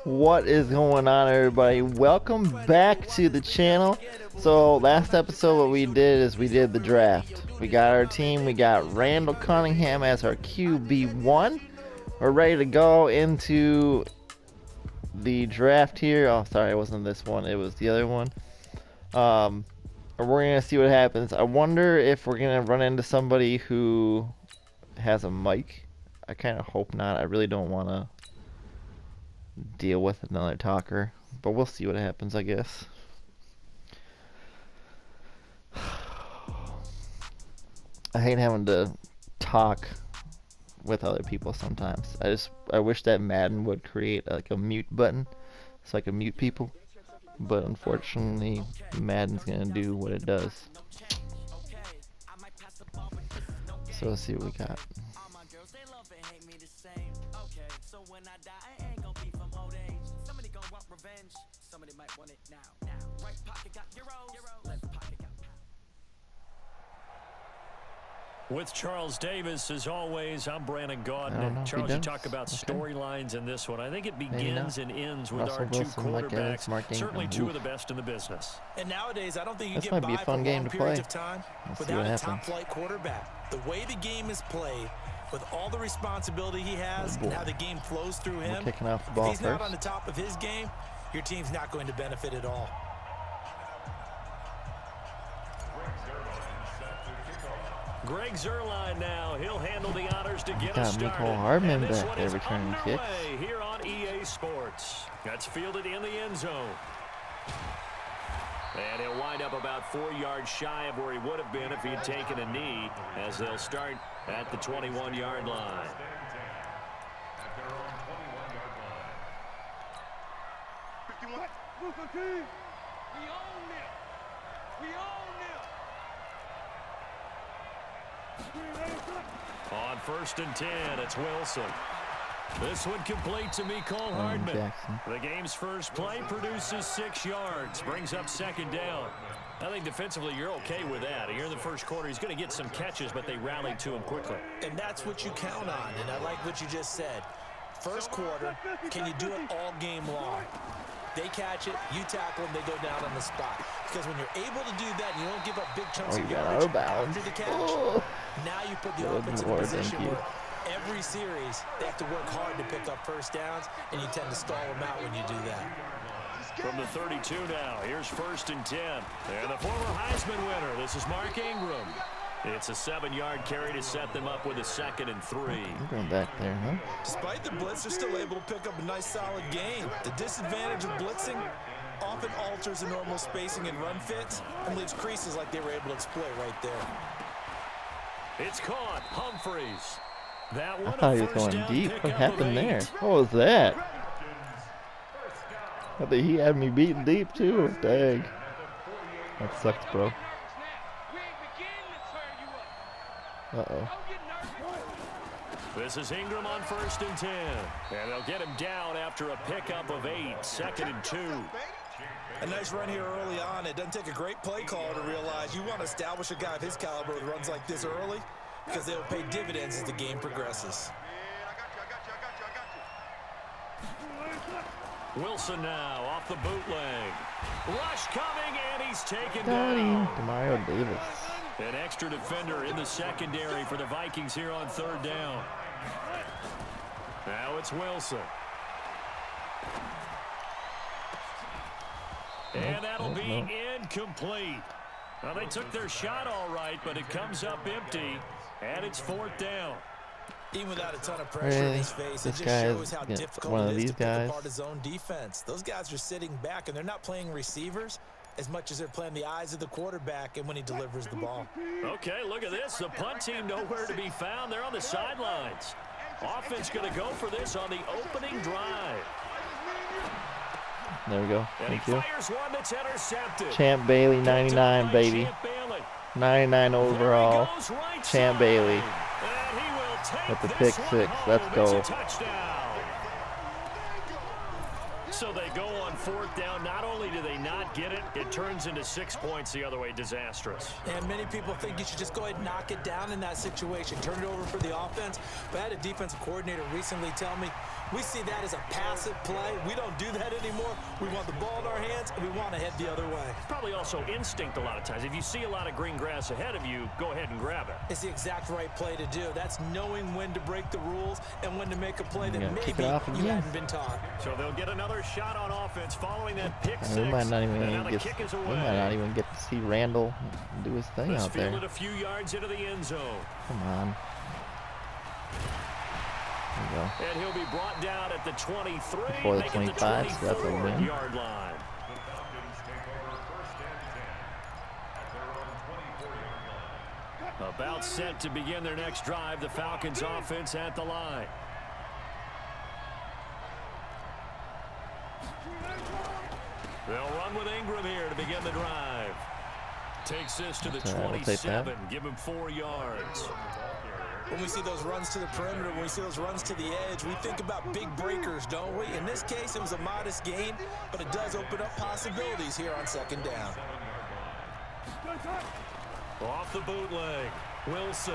What is going on, everybody? Welcome back to the channel. So last episode what we did is we did the draft. We got our team. We got Randall Cunningham as our QB1. We're ready to go into the draft here. Oh, sorry, it wasn't this one. It was the other one. We're going to see what happens. I wonder if we're going to run into somebody who has a mic. I kind of hope not. I really don't want to deal with another talker, but we'll see what happens, I guess. I hate having to talk with other people sometimes. I wish that Madden would create like a mute button so I can mute people, but unfortunately Madden's gonna do what it does. So let's see what we got. With Charles Davis, as always, I'm Brandon Gaudin. Charles, you talk about storylines in this one. I think it begins and ends with our two quarterbacks, certainly two of the best in the business. And nowadays, I don't think you get by for long periods of time without a top-flight quarterback. The way the game is played, with all the responsibility he has and how the game flows through him, kicking off the ball if he's not on the top of his game, your team's not going to benefit at all. Greg Zuerlein now. He'll handle the honors to get us started. Got Hardman back there returning kicks. Here on EA Sports. That's fielded in the end zone. And he'll wind up about 4 yards shy of where he would have been if he had taken a knee, as they'll start at the 21-yard line. On 1st and 10, it's Wilson. This one complete to Mecole Hardman. The game's first play produces 6 yards, brings up 2nd down. I think defensively you're okay with that. Here in the first quarter, he's going to get some catches, but they rallied to him quickly. And that's what you count on, and I like what you just said. First quarter, can you do it all game long? They catch it, you tackle them, they go down on the spot. Because when you're able to do that, you don't give up big chunks of yardage after the catch. Now you put the offense in a position where every series they have to work hard to pick up first downs, and you tend to stall them out when you do that. From the 32 now, here's 1st and 10. And the former Heisman winner, this is Mark Ingram. It's a 7-yard carry to set them up with a 2nd and 3. I'm going back there, huh? Despite the blitz, they're still able to pick up a nice solid gain. The disadvantage of blitzing often alters the normal spacing and run fits and leaves creases like they were able to exploit right there. It's caught. Humphreys. That one I thought he was going deep. What happened there? What was that? I think he had me beaten deep too. Dang. That sucks, bro. Uh-oh. This is Ingram on 1st and 10. And they'll get him down after a pickup of 8. 2nd and 2. A nice run here early on. It doesn't take a great play caller to realize you want to establish a guy of his caliber with runs like this early, because they'll pay dividends as the game progresses. Wilson now off the bootleg. Rush coming, and he's taken Got him. down. Demario Davis. An extra defender in the secondary for the Vikings here on 3rd down. Now it's Wilson. And that'll be incomplete. Well, they took their shot all right, but it comes up empty, and it's 4th down. Even without a ton of pressure in his face, it just shows how difficult it is to pick apart his own defense. Those guys are sitting back, and they're not playing receivers as much as they're playing the eyes of the quarterback and when he delivers the ball. Okay, look at this. The punt team nowhere to be found. They're on the sidelines. Offense going to go for this on the opening drive. There we go. Thank you. Fires one that's intercepted. Champ Bailey, 99, baby. 99 overall. Champ Bailey. With the pick 6. Let's go. So they go on 4th down. Not only do they not get it, it turns into 6 points the other way. Disastrous. And many people think you should just go ahead and knock it down in that situation. Turn it over for the offense. But I had a defensive coordinator recently tell me, we see that as a passive play. We don't do that anymore. We want the ball in our hands, and we want to head the other way. Probably also instinct a lot of times. If you see a lot of green grass ahead of you, go ahead and grab it. It's the exact right play to do. That's knowing when to break the rules and when to make a play that maybe you hadn't been taught. So they'll get another shot on offense following that pick six. We might not even get to see Randall do his thing out there. A few yards into the end zone. Come on. There you go. And he'll be brought down at the 23. Before the 25, so that's a win. Yard line. About set to begin their next drive. The Falcons offense at the line. They'll run with Ingram here to begin the drive. Takes this to the 27. Give him 4 yards. When we see those runs to the perimeter, when we see those runs to the edge, we think about big breakers, don't we? In this case, it was a modest gain, but it does open up possibilities here on 2nd down. Off the bootleg, Wilson.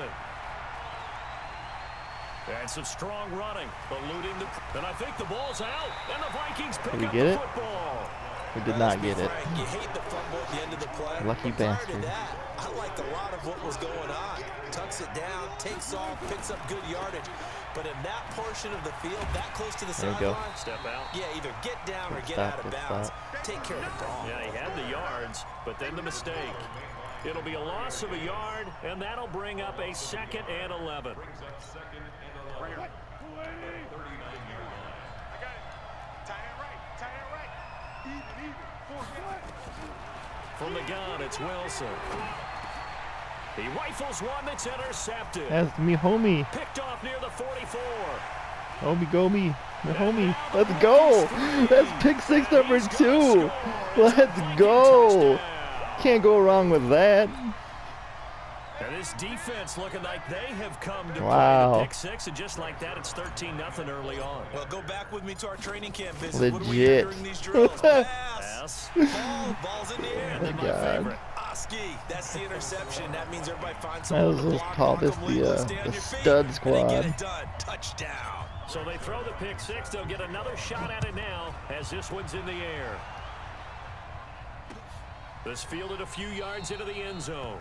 And some strong running, eluding the... And I think the ball's out, and the Vikings pick up the football. We did not get it. You hate the fumble at the end of the play. Lucky bastard. I liked a lot of what was going on. Tucks it down, takes off, picks up good yardage. But in that portion of the field, that close to the sideline, step out. Yeah, either get down or get out of bounds. Take care of the ball. Yeah, he had the yards, but then the mistake. It'll be a loss of a yard, and that'll bring up a 2nd and 11. From the gun, it's Wilson. He rifles one that's intercepted. That's me, homie. Picked off near the 44. Homie, go me. The homie. Let's go. That's pick 6 number 2. Let's go. Can't go wrong with that. And this defense looking like they have come to play the pick 6, and just like that, it's 13-0 early on. Well, go back with me to our training camp visit. Legit. What do we do during these drills? Pass. Ball's in the air. Oh my God. Oski, that's the interception. That means everybody finds I someone to was block. call this the stud squad. And they get it done. Touchdown. So they throw the pick 6. They'll get another shot at it now as this one's in the air. This fielded a few yards into the end zone.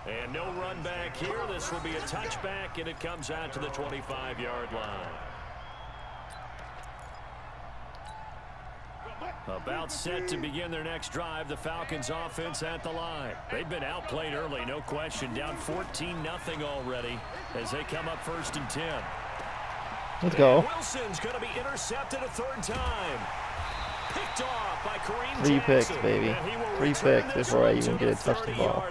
And no run back here. This will be a touchback, and it comes out to the 25-yard line. About set to begin their next drive. The Falcons offense at the line. They've been outplayed early, no question. Down 14-0 already as they come up 1st and 10. Let's go. And Wilson's going to be intercepted a 3rd time. Picked off by Kareem 3 picks, Jackson. baby. 3 picks before I even get to touch the ball.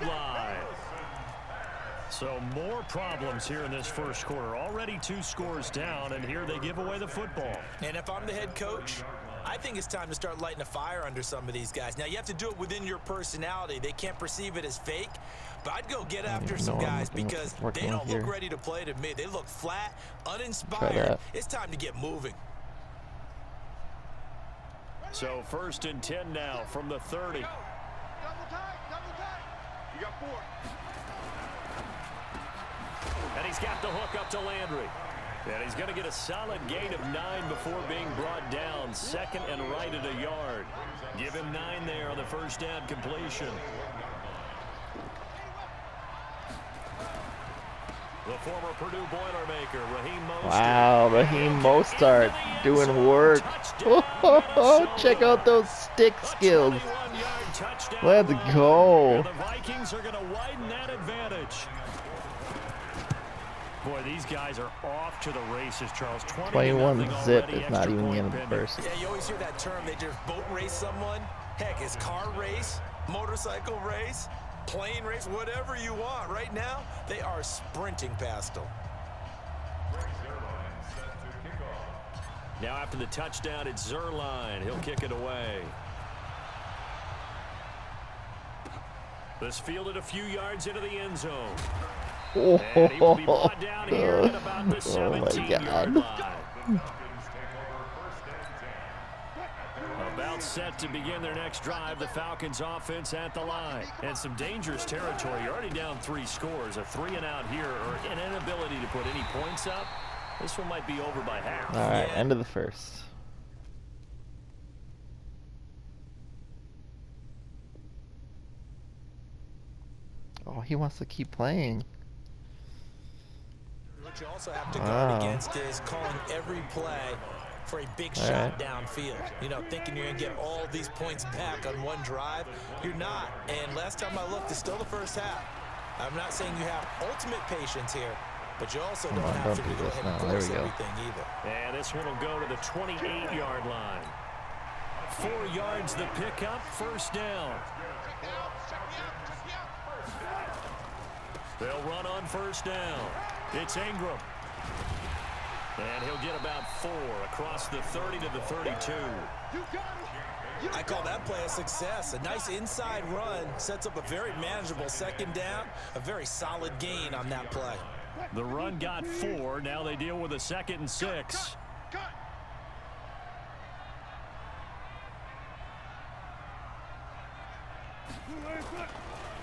So more problems here in this first quarter. Already 2 scores down, and here they give away the football. And if I'm the head coach, I think it's time to start lighting a fire under some of these guys. Now, you have to do it within your personality. They can't perceive it as fake. But I'd go get after some guys because they don't look ready to play to me. They look flat, uninspired. It's time to get moving. So 1st and 10 now from the 30. Double tight. You got 4. And he's got the hook up to Landry. And he's going to get a solid gain of 9 before being brought down. 2nd and right at a yard. Give him 9 there on the first down completion. The former Purdue Boilermaker, Raheem Mostert. Wow, Raheem Mostert doing work. Check out those stick skills. Let's go. The Vikings are going to widen that advantage. Boy, these guys are off to the races, Charles. 21 zip is not even in the first. Yeah, you always hear that term. They just boat race someone. Heck, it's car race, motorcycle race, plane race, whatever you want. Right now, they are sprinting past them. Now after the touchdown, it's Zerline. He'll kick it away. This fielded a few yards into the end zone. Oh, and he will be brought down here at about the 17-yard line. All set to begin their next drive. The Falcons offense at the line. And some dangerous territory. You're already down 3 scores. A 3-and-out here or an inability to put any points up. This one might be over by half. All right, end of the first. Oh, he wants to keep playing. What you also have to guard against is calling every play for a big shot downfield. You know, thinking you're going to get all these points back on one drive. You're not. And last time I looked, it's still the first half. I'm not saying you have ultimate patience here, but you also don't have to go ahead and force everything either. And this one will go to the 28-yard line. 4 yards the pickup, first down. They'll run on first down. It's Ingram. And he'll get about 4 across the 30 to the 32. I call that play a success. A nice inside run sets up a very manageable second down. A very solid gain on that play. The run got 4. Now they deal with a 2nd and 6.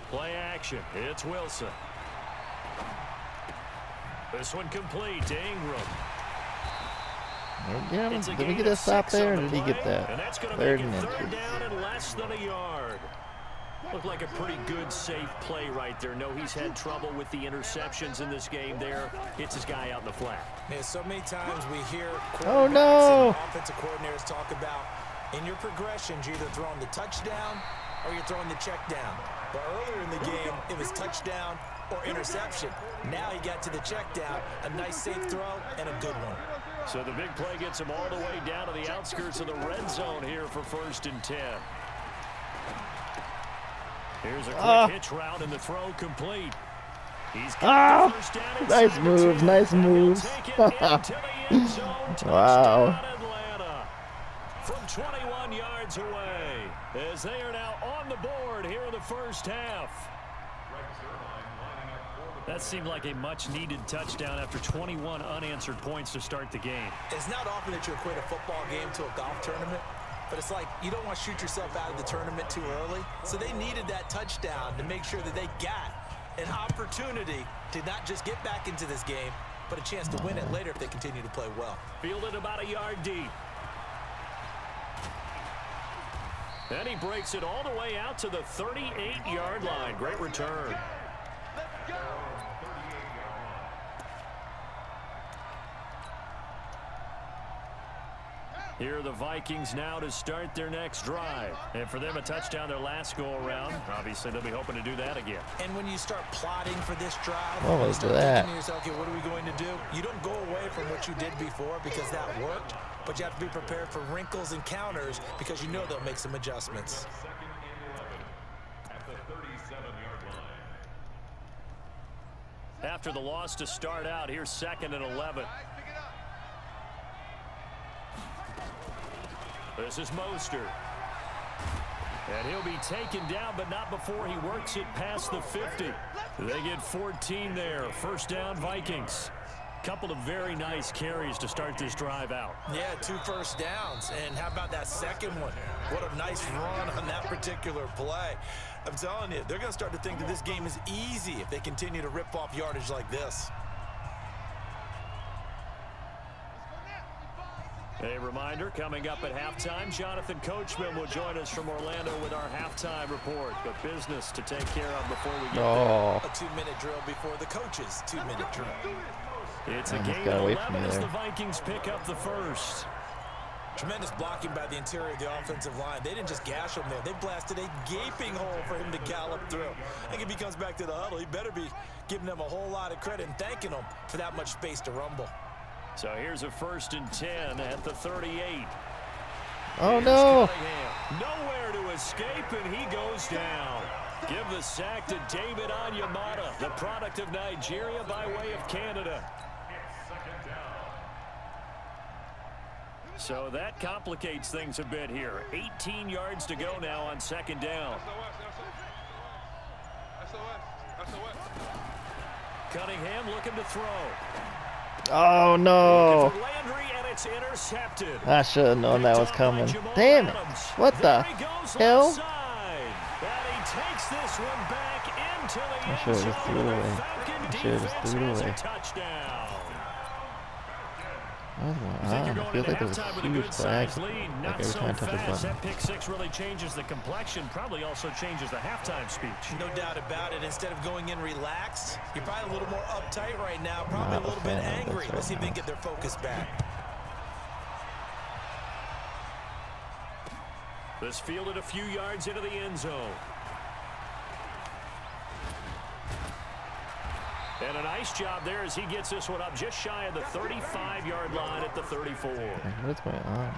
Play action. It's Wilson. This one complete to Ingram. Did we get a stop there, or did he get that? And that's going to Third make it and third inches. down and less than a yard. Looked like a pretty good, safe play right there. No, he's had trouble with the interceptions in this game there. Hits his guy out in the flat. Yeah, so many times we hear Oh, no. and offensive coordinators talk about in your progressions, you're either throwing the touchdown or you're throwing the check down. But earlier in the game, it was touchdown or interception. Now he got to the check down, a nice safe throw and a good one. So the big play gets him all the way down to the outskirts of the red zone here for 1st and 10. Here's a quick hitch route and the throw complete. He's got the first down Nice moves, nice moves. Wow. Atlanta from 21 yards away as they are now on the board here in the first half. That seemed like a much-needed touchdown after 21 unanswered points to start the game. It's not often that you equate a football game to a golf tournament, but it's like you don't want to shoot yourself out of the tournament too early. So they needed that touchdown to make sure that they got an opportunity to not just get back into this game, but a chance to win it later if they continue to play well. Fielded about a yard deep. And he breaks it all the way out to the 38-yard line. Great return. Here are the Vikings now to start their next drive. And for them, a touchdown their last go-around. Obviously, they'll be hoping to do that again. And when you start plotting for this drive, Oh, you start look at that. thinking to yourself, okay, what are we going to do? You don't go away from what you did before because that worked, but you have to be prepared for wrinkles and counters because you know they'll make some adjustments. After the loss to start out, here's 2nd and 11. This is Mostert. And he'll be taken down, but not before he works it past the 50. They get 14 there. First down, Vikings. Couple of very nice carries to start this drive out. Yeah, 2 first downs. And how about that second one? What a nice run on that particular play. I'm telling you, they're going to start to think that this game is easy if they continue to rip off yardage like this. A reminder, coming up at halftime, Jonathan Coachman will join us from Orlando with our halftime report. But business to take care of before we get there. A 2-minute drill before the coach's 2-minute drill. It's a gain of 11 as the Vikings pick up the first. Tremendous blocking by the interior of the offensive line. They didn't just gash him there. They blasted a gaping hole for him to gallop through. I think if he comes back to the huddle, he better be giving them a whole lot of credit and thanking them for that much space to rumble. So here's a 1st and 10 at the 38. Oh, no. Nowhere to escape, and he goes down. Give the sack to David Onyemata, the product of Nigeria by way of Canada. So that complicates things a bit here. 18 yards to go now on 2nd down. Cunningham looking to throw. Oh, no. Landry, and it's intercepted. I should have known that was coming. Damn it. What the hell? And he takes this one back into the I should have just threw it away. Falcon I should have just defense threw it has a away. touchdown. What was going on? It feels like there was a huge flag. Like every time I touch a button. That pick six really changes the complexion, probably also changes the halftime speech. No doubt about it. Instead of going in relaxed, you're probably a little more uptight right now, probably a little bit angry. Let's see if they can get their focus back. This fielded a few yards into the end zone. And a nice job there as he gets this one up just shy of the 35-yard line at the 34. What's going on?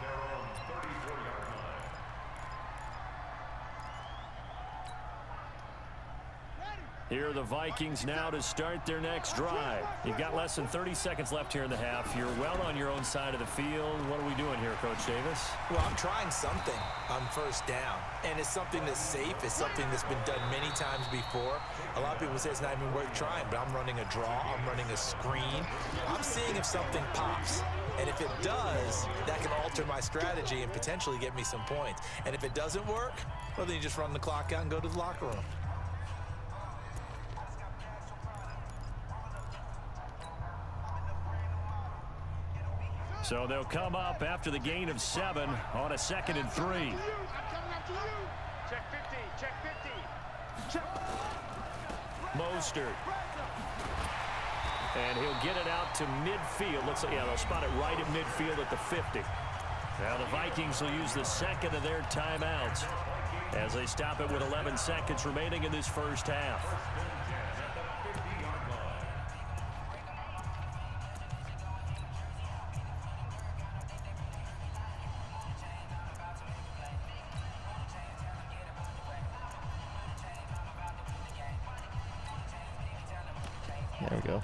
Here are the Vikings now to start their next drive. You've got less than 30 seconds left here in the half. You're well on your own side of the field. What are we doing here, Coach Davis? Well, I'm trying something on first down, and it's something that's safe. It's something that's been done many times before. A lot of people say it's not even worth trying, but I'm running a draw. I'm running a screen. I'm seeing if something pops. And if it does, that can alter my strategy and potentially get me some points. And if it doesn't work, well, then you just run the clock out and go to the locker room. So they'll come up after the gain of 7 on a 2nd and 3. Check 50, check 50. Check. Mostert. And he'll get it out to midfield. Looks like, yeah, they'll spot it right at midfield at the 50. Now the Vikings will use the second of their timeouts as they stop it with 11 seconds remaining in this first half. There we go.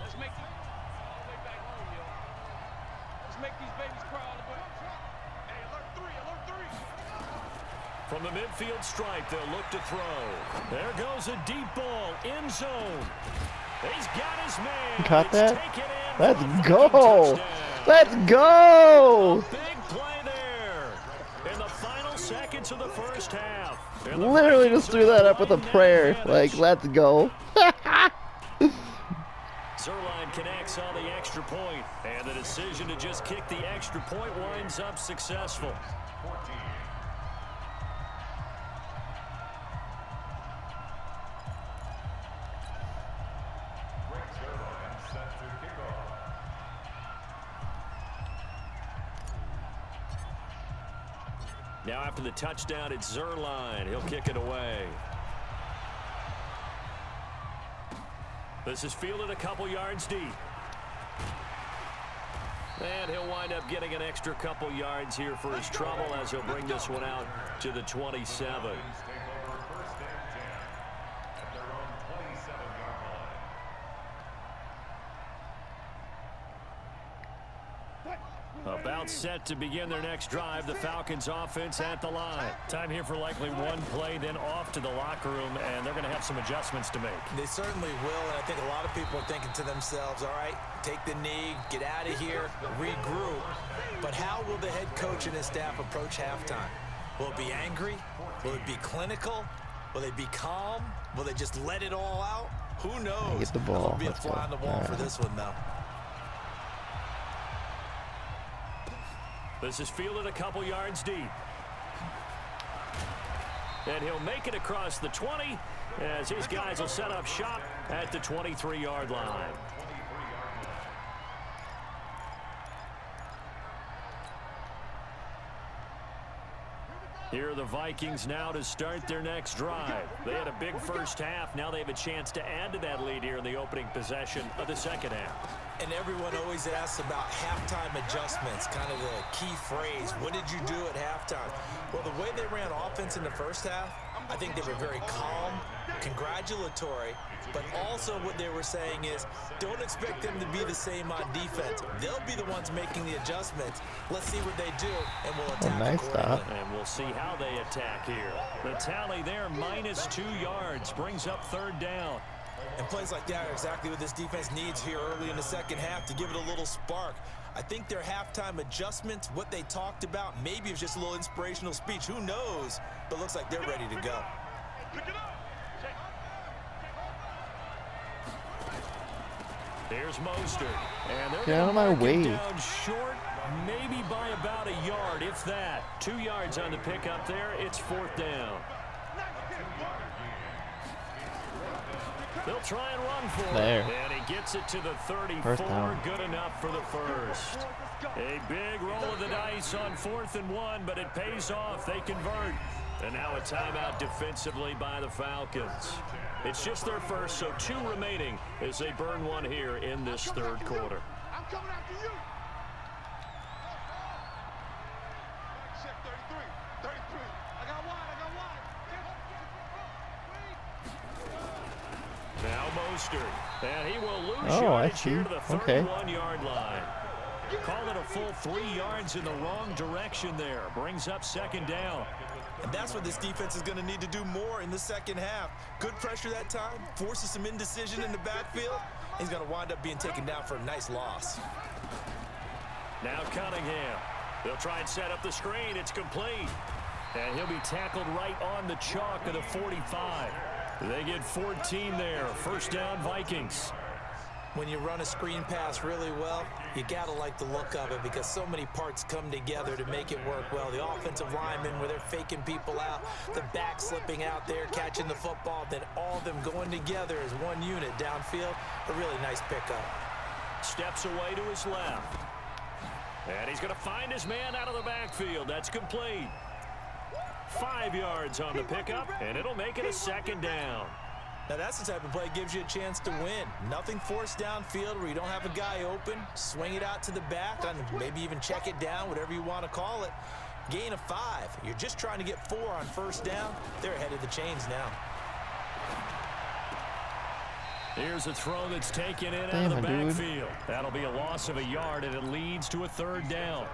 Let's make it all the way back home, yo. Let's make these babies cry all the way. Hey, alert 3, alert 3. From the midfield stripe, they'll look to throw. There goes a deep ball, end zone. He's got his man. Caught that? Let's go. Let's go. Big play there in the final seconds of the first half. Literally just threw that up with a prayer. Like, let's go. Zerline connects on the extra point, and the decision to just kick the extra point winds up successful. Now after the touchdown, it's Zerline. He'll kick it away. This is fielded a couple yards deep. And he'll wind up getting an extra couple yards here for his trouble as he'll bring this one out to the 27. About set to begin their next drive. The Falcons offense at the line. Time here for likely one play, then off to the locker room, and they're going to have some adjustments to make. They certainly will, and I think a lot of people are thinking to themselves, all right, take the knee, get out of here, regroup. But how will the head coach and his staff approach halftime? Will it be angry? Will it be clinical? Will they be calm? Will they just let it all out? Who knows? Get the ball. It'll be a fly on the wall for this one, though. This is fielded a couple yards deep. And he'll make it across the 20 as his guys will set up shop at the 23-yard line. Here are the Vikings now to start their next drive. They had a big first half. Now they have a chance to add to that lead here in the opening possession of the second half. And everyone always asks about halftime adjustments, kind of the key phrase. What did you do at halftime? Well, the way they ran offense in the first half, I think they were very calm, congratulatory, but also what they were saying is don't expect them to be the same on defense. They'll be the ones making the adjustments. Let's see what they do, and we'll attack accordingly. And we'll see how they attack here. The tally there, -2 yards, brings up third down. And plays like that are exactly what this defense needs here early in the second half to give it a little spark. I think their halftime adjustments, what they talked about, maybe it was just a little inspirational speech. Who knows? But looks like they're ready to go. Here's Mostert. And they're Get out of my way. down short, maybe by about a yard, if that. 2 yards on the pickup there. It's 4th down. They'll try and run for it. And he gets it to the 34. Good enough for the first. A big roll of the dice on 4th and 1, but it pays off. They convert. And now a timeout defensively by the Falcons. It's just their first, so 2 remaining as they burn one here in this third quarter. I'm coming after you. Check 33. 33. I got wide. Now Mostert, and he will lose yardage here to the 31-yard line. Call it a full 3 yards in the wrong direction there. Brings up 2nd down. And that's what this defense is going to need to do more in the second half. Good pressure that time, forces some indecision in the backfield. He's going to wind up being taken down for a nice loss. Now Cunningham. They'll try and set up the screen. It's complete. And he'll be tackled right on the chalk of the 45. They get 14 there. 1st down, Vikings. When you run a screen pass really well, you got to like the look of it because so many parts come together to make it work well. The offensive linemen, where they're faking people out, the back slipping out there, catching the football, then all of them going together as one unit downfield. A really nice pickup. Steps away to his left. And he's going to find his man out of the backfield. That's complete. 5 yards on the pickup, and it'll make it a 2nd down. Now that's the type of play that gives you a chance to win. Nothing forced downfield where you don't have a guy open. Swing it out to the back, and maybe even check it down, whatever you want to call it. Gain of 5. You're just trying to get 4 on 1st down. They're ahead of the chains now. Here's a throw that's taken in out of the backfield. That'll be a loss of a yard, and it leads to a 3rd down.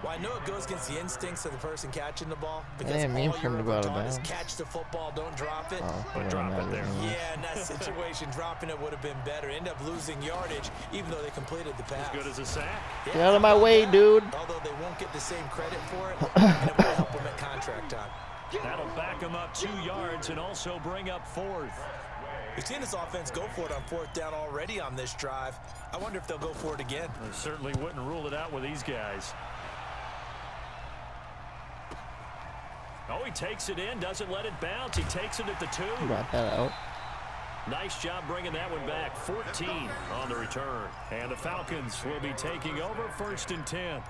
Well, I know it goes against the instincts of the person catching the ball because all you're ever taught is catch the football, don't drop it. But drop it there. Yeah, in that situation, dropping it would have been better. End up losing yardage, even though they completed the pass. As good as a sack. Yeah, get out of my way, dude. Although they won't get the same credit for it, and it will help them at contract time. That'll back them up 2 yards and also bring up 4th. We've seen this offense go for it on 4th down already on this drive. I wonder if they'll go for it again. I certainly wouldn't rule it out with these guys. Oh, he takes it in, doesn't let it bounce. He takes it at the 2. Brought that out. Nice job bringing that one back. 14 on the return. And the Falcons will be taking over 1st and 10.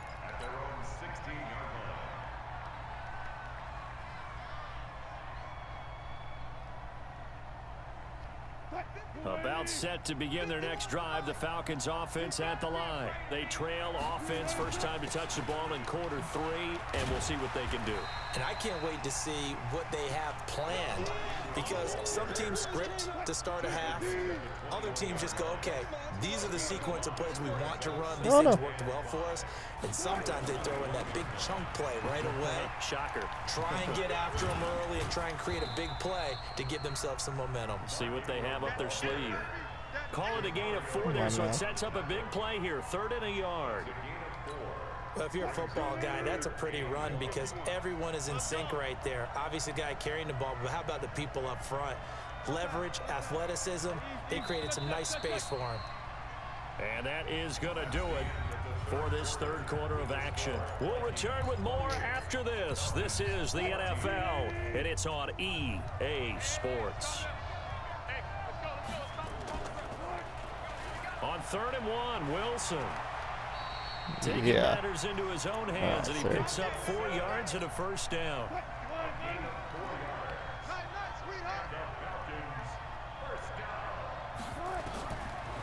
About set to begin their next drive. The Falcons offense at the line. They trail offense. First time to touch the ball in quarter 3, and we'll see what they can do. And I can't wait to see what they have planned because some teams script to start a half. Other teams just go, okay, these are the sequence of plays we want to run. These things worked well for us. And sometimes they throw in that big chunk play right away. Shocker. Try and get after them early and try and create a big play to give themselves some momentum. See what they have up their sleeve. Call it a gain of 4 there, so it sets up a big play here. 3rd and a yard. Well, if you're a football guy, that's a pretty run because everyone is in sync right there. Obviously, the guy carrying the ball, but how about the people up front? Leverage, athleticism, they created some nice space for him. And that is going to do it for this third quarter of action. We'll return with more after this. This is the NFL, and it's on EA Sports. On 3rd and 1, Wilson taking matters into his own hands, and he picks up 4 yards and a 1st down.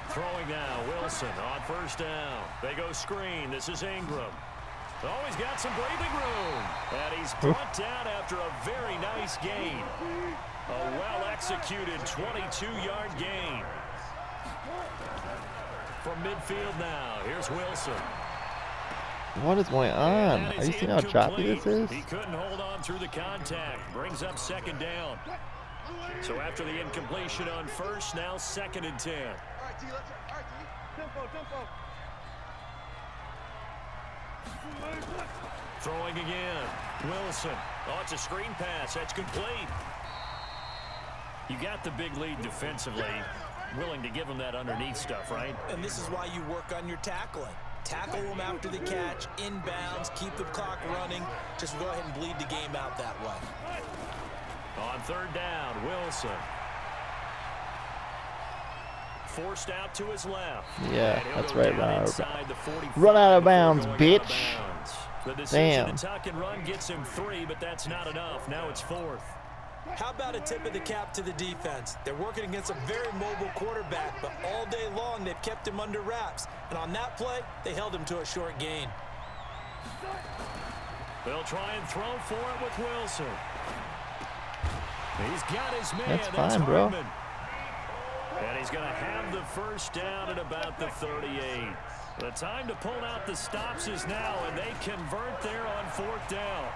Throwing now, Wilson on 1st down. They go screen. This is Ingram. Oh, he's got some breathing room. And he's brought down after a very nice gain. A well-executed 22-yard gain. From midfield now, here's Wilson. What is going on? Are you seeing how choppy this is? He couldn't hold on through the contact. Brings up 2nd down. So after the incompletion on first, now 2nd and 10. All right, T, let's all right, T. Tempo. Throwing again. Wilson. Oh, it's a screen pass. That's complete. You got the big lead defensively. Willing to give them that underneath stuff, right? And this is why you work on your tackling. Tackle them after the catch, inbounds, keep the clock running. Just go ahead and bleed the game out that way. On 3rd down, Wilson. Forced out to his left. Yeah, that's right. Run out of bounds, bitch. The decision Damn. to tuck and run gets him 3, but that's not enough. Now it's 4th. How about a tip of the cap to the defense? They're working against a very mobile quarterback, but all day long they've kept him under wraps. And on that play, they held him to a short gain. They'll try and throw for it with Wilson. He's got his man. That's fine, bro. Hardman. And he's going to have the first down at about the 38. The time to pull out the stops is now, and they convert there on 4th down.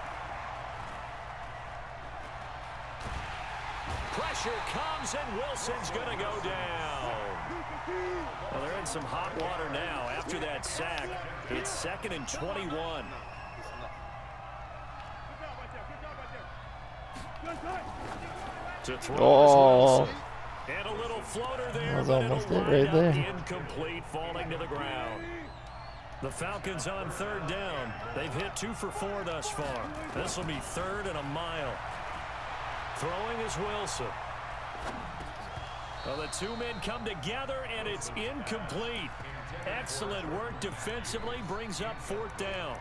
Pressure comes, and Wilson's going to go down. Well, they're in some hot water now after that sack. It's 2nd and 21. To throw Wilson. And a little floater there. That was almost it right there. Incomplete, falling to the ground. The Falcons on 3rd down. They've hit 2 for 4 thus far. This will be 3rd and a mile. Throwing is Wilson. Well, the 2 men come together, and it's incomplete. Excellent work defensively, brings up 4th down.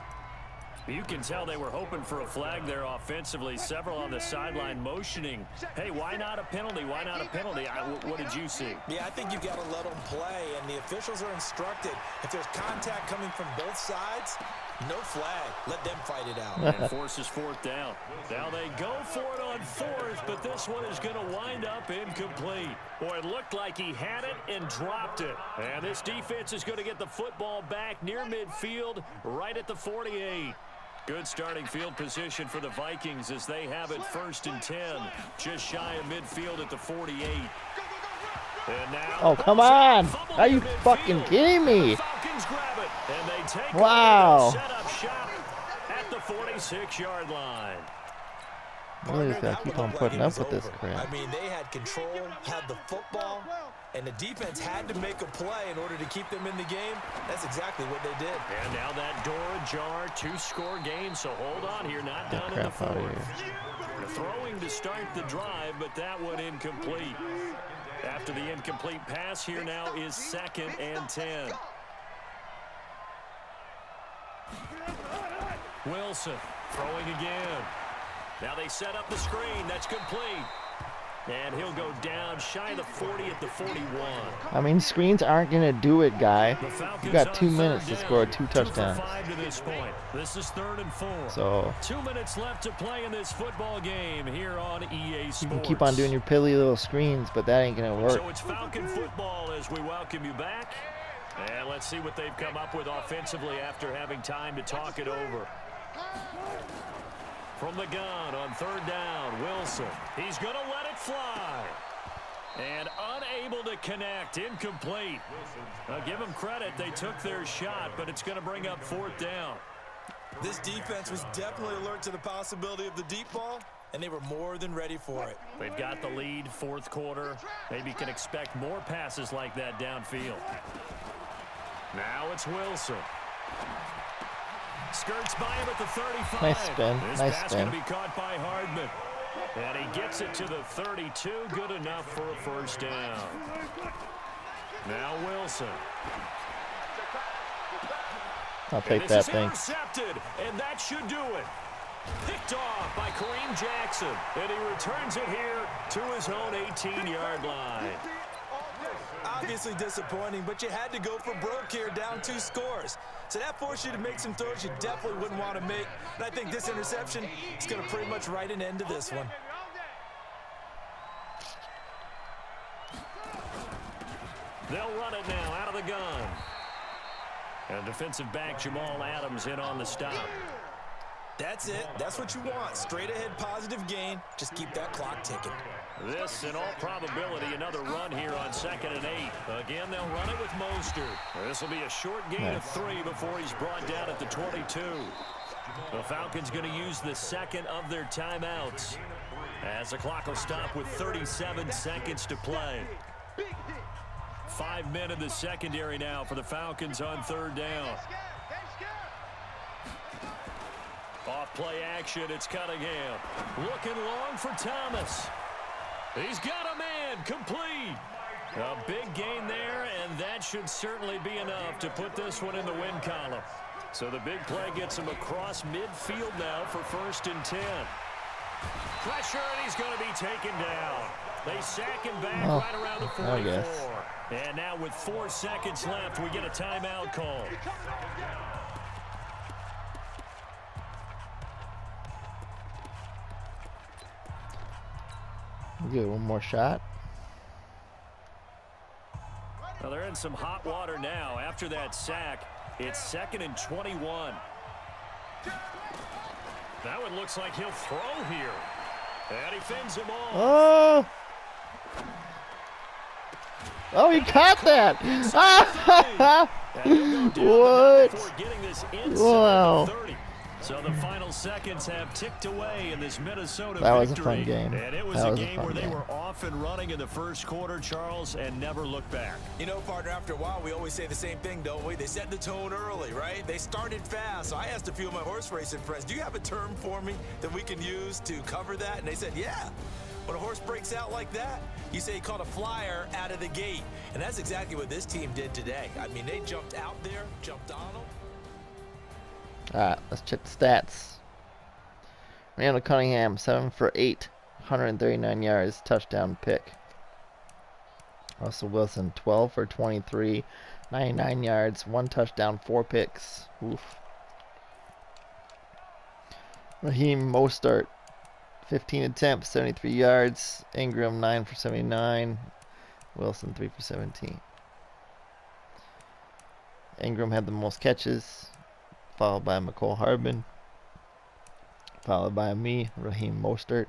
You can tell they were hoping for a flag there offensively. Several on the sideline motioning. Hey, why not a penalty? Why not a penalty? What did you see? Yeah, I think you've got to let them play, and the officials are instructed. If there's contact coming from both sides, no flag. Let them fight it out. And forces 4th down. Now they go for it on 4th, but this one is going to wind up incomplete. Boy, it looked like he had it and dropped it. And this defense is going to get the football back near midfield, right at the 48. Good starting field position for the Vikings as they have it 1st and 10. Just shy of midfield at the 48. And now, oh, come on. Are you fucking kidding me? The Falcons grab it, and they take wow. set up shop at the 46-yard line. Really just gotta keep on putting up with this crap. I mean, they had control, had the football, and the defense had to make a play in order to keep them in the game. That's exactly what they did. And now that door ajar, 2-score game, so hold on here, not done in the Crap out of 4th. here. Throwing to start the drive, but that one incomplete. After the incomplete pass, here now is 2nd and 10. Wilson throwing again. Now they set up the screen. That's complete. And he'll go down shy of the 40 at the 41. I mean, screens aren't going to do it, guy. You got 2 minutes to score 2 touchdowns. 2 for 5 to this point. This is 3rd and 4. So 2 minutes left to play in this football game here on EA Sports. you can keep on doing your pilly little screens, but that ain't going to work. So it's Falcon football as we welcome you back. And let's see what they've come up with offensively after having time to talk it over. From the gun on 3rd down, Wilson. He's going to let it fly. And unable to connect, incomplete. Now give them credit, they took their shot, but it's going to bring up 4th down. This defense was definitely alert to the possibility of the deep ball, and they were more than ready for it. They've got the lead, 4th quarter. Maybe you can expect more passes like that downfield. Now it's Wilson. Skirts by him at the 35. Nice spin. This Nice pass spin. going to be caught by Hardman. And he gets it to the 32. Good enough for a 1st down. Now Wilson. I'll take that, thanks. Intercepted, and that should do it. Picked off by Kareem Jackson. And he returns it here to his own 18-yard line. Obviously disappointing, but you had to go for broke here, down 2 scores. So that forced you to make some throws you definitely wouldn't want to make. And I think this interception is going to pretty much write an end to this one. They'll run it now out of the gun. And defensive back Jamal Adams in on the stop. That's it. That's what you want. Straight ahead positive gain. Just keep that clock ticking. This, in all probability, another run here on 2nd and 8. Again, they'll run it with Mostert. This will be a short gain of 3 before he's brought down at the 22. The Falcons going to use the second of their timeouts, as the clock will stop with 37 seconds to play. 5 men in the secondary now for the Falcons on 3rd down. Off play action, it's Cunningham. Looking long for Thomas. He's got a man, complete. A big gain there, and that should certainly be enough to put this one in the win column. So the big play gets him across midfield now for 1st and 10. Pressure, and he's going to be taken down. They sack him back right around the 44. And now with 4 seconds left, we get a timeout call. Get one more shot. Well, they're in some hot water now. After that sack, it's 2nd and 21. That one looks like he'll throw here. And he fends him off. Oh! Oh, he caught that! What? Wow. So the final seconds have ticked away in this Minnesota That was victory. a fun game. And it was a game where they were off and running in the first quarter, Charles, and never looked back. You know, partner, after a while, we always say the same thing, don't we? They set the tone early, right? They started fast. So I asked a few of my horse racing friends, do you have a term for me that we can use to cover that? And they said, yeah. When a horse breaks out like that, you say he caught a flyer out of the gate. And that's exactly what this team did today. I mean, they jumped out there, jumped on them. Alright, let's check the stats. Randall Cunningham, 7 for 8, 139 yards, touchdown pick. Russell Wilson, 12 for 23, 99 yards, 1 touchdown, 4 picks. Oof. Raheem Mostert, 15 attempts, 73 yards. Ingram, 9 for 79. Wilson, 3 for 17. Ingram had the most catches, followed by McCole Hardman, followed by me, Raheem Mostert.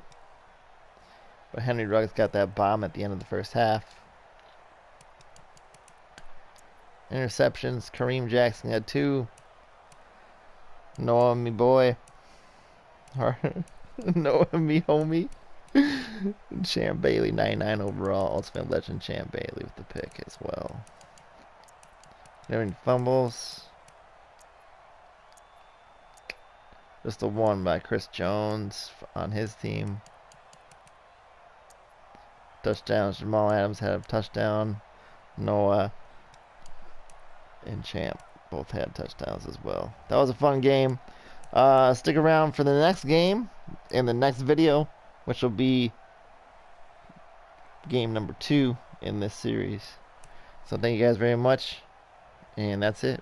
But Henry Ruggs got that bomb at the end of the first half. Interceptions, Kareem Jackson had 2. Noah, me boy. Noah, me homie. Champ Bailey, 99 overall. Ultimate Legend Champ Bailey with the pick as well. There any fumbles? Just the one by Chris Jones on his team. Touchdowns. Jamal Adams had a touchdown. Noah and Champ both had touchdowns as well. That was a fun game. Stick around for the next game in the next video, which will be game number 2 in this series. So thank you guys very much, and that's it.